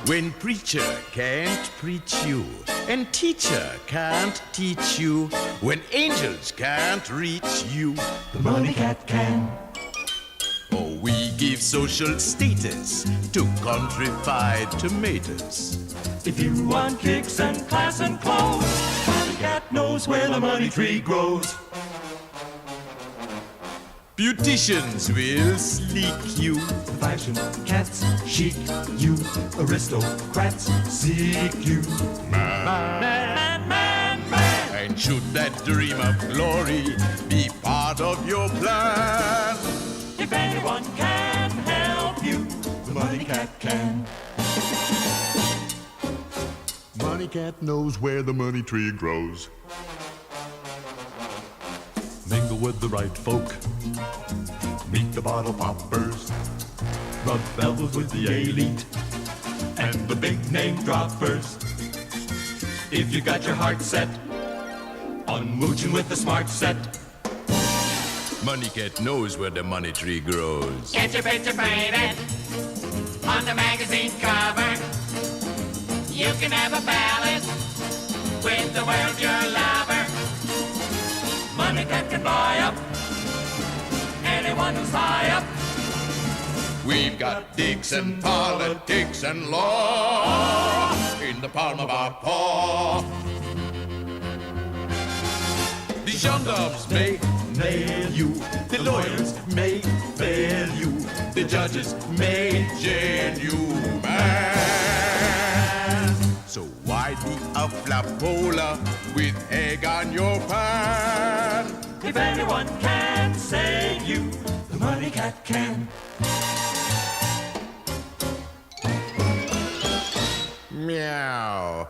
When preacher can't preach you, and teacher can't teach you, when angels can't reach you, the money cat can. Oh, we give social status to countrified tomatoes. If you want kicks and class and clothes, money cat knows where the money tree grows. Beauticians will sleek you. The fashion cats chic you. Aristocrats seek you. Man. And should that dream of glory be part of your plan, if anyone can help you, the money cat can. Money cat knows where the money tree grows. Mingle with the right folk. Meet the bottle poppers. Rub elbows with the elite and the big name droppers. If you got your heart set on mooching with the smart set, Money cat knows where the money tree grows. Get your picture painted on the magazine cover. You can have a ballad with the world your lover. money cat can buy up anyone who's high up. We've got dicks and politics and law in the palm of our paw. The gendarmes may nail you, the lawyers may fail you, the judges may jail you, man. So why be a flapola with egg on your pan? If anyone can save you, the money cat can. Meow.